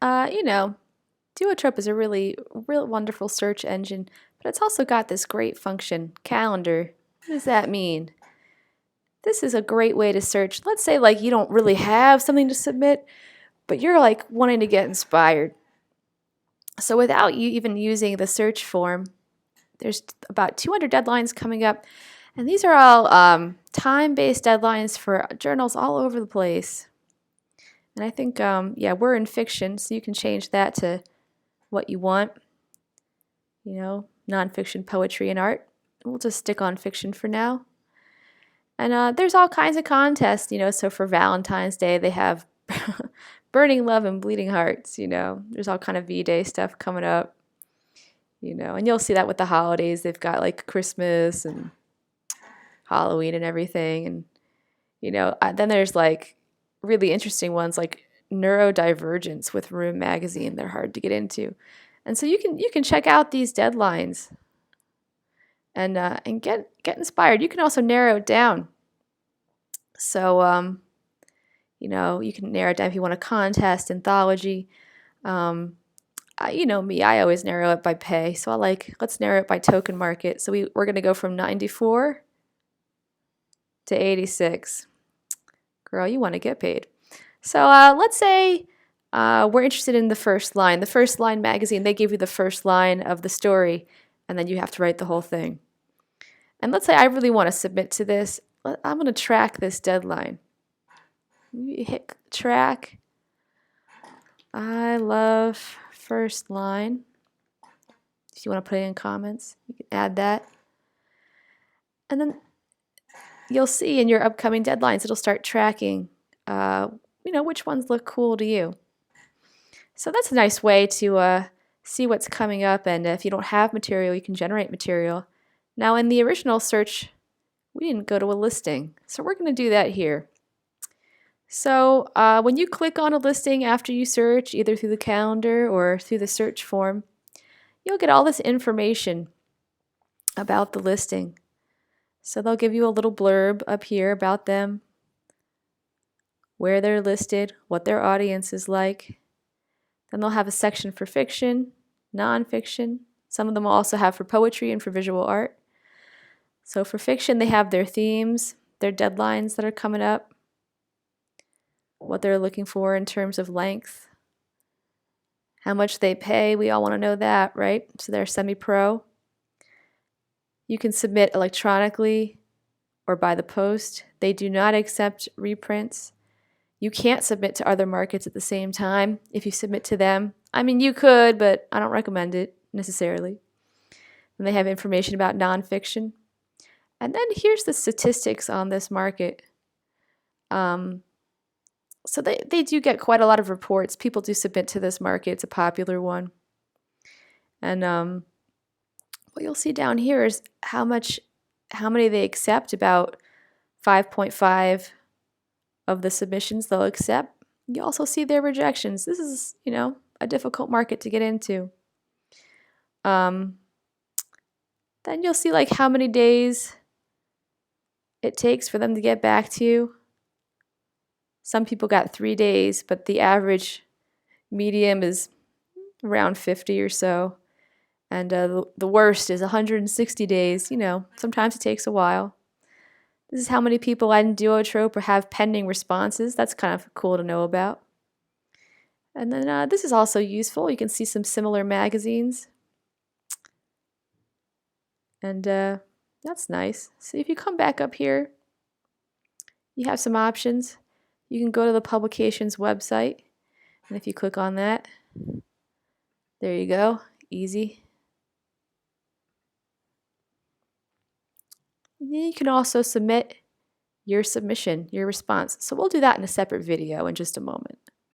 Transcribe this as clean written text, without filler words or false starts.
You know, Duotrope is a real wonderful search engine, but it's also got this great function, calendar. What does that mean? This is a great way to search. Let's say like you don't really have something to submit, but you're like wanting to get inspired. So without you even using the search form, there's about 200 deadlines coming up, and these are all time-based deadlines for journals all over the place. And I think, yeah, we're in fiction, so you can change that to what you want. You know, nonfiction, poetry, and art. We'll just stick on fiction for now. And there's all kinds of contests, you know, so for Valentine's Day, they have Burning Love and Bleeding Hearts, you know. There's all kind of V-Day stuff coming up, you know. And you'll see that with the holidays. They've got like Christmas and Halloween and everything. And, you know, then there's like really interesting ones like neurodivergence with Room Magazine. They're hard to get into. And so you can check out these deadlines and get inspired. You can also narrow it down. So you know, you can narrow it down if you want a contest, anthology. You know me, I always narrow it by pay. So let's narrow it by token market. So we're going to go from 94 to 86. Girl, you want to get paid. So let's say we're interested in the first line. The first line magazine, they give you the first line of the story, and then you have to write the whole thing. And let's say I really want to submit to this. I'm going to track this deadline. You hit track. I love first line. If you want to put it in comments, you can add that. And then you'll see in your upcoming deadlines, it'll start tracking, you know, which ones look cool to you. So that's a nice way to see what's coming up. And if you don't have material, you can generate material. Now in the original search, we didn't go to a listing. So we're going to do that here. So when you click on a listing after you search, either through the calendar or through the search form, you'll get all this information about the listing. So they'll give you a little blurb up here about them, where they're listed, what their audience is like. Then they'll have a section for fiction, nonfiction. Some of them will also have for poetry and for visual art. So for fiction, they have their themes, their deadlines that are coming up, what they're looking for in terms of length, how much they pay. We all want to know that, right? So they're semi-pro. You can submit electronically or by the post. They do not accept reprints. You can't submit to other markets at the same time if you submit to them. I mean, you could, but I don't recommend it necessarily. And they have information about nonfiction. And then here's the statistics on this market. So they do get quite a lot of reports. People do submit to this market. It's a popular one. And what you'll see down here is how many they accept. About 5.5 of the submissions they'll accept. You also see their rejections. This is, you know, a difficult market to get into. Then you'll see like how many days it takes for them to get back to you. Some people got 3 days, but the average medium is around 50 or so. And the worst is 160 days. You know, sometimes it takes a while. This is how many people in Duotrope or have pending responses. That's kind of cool to know about. And then this is also useful. You can see some similar magazines. And that's nice. So if you come back up here, you have some options. You can go to the publications website. And if you click on that, there you go. Easy. And then you can also submit your submission, your response. So we'll do that in a separate video in just a moment.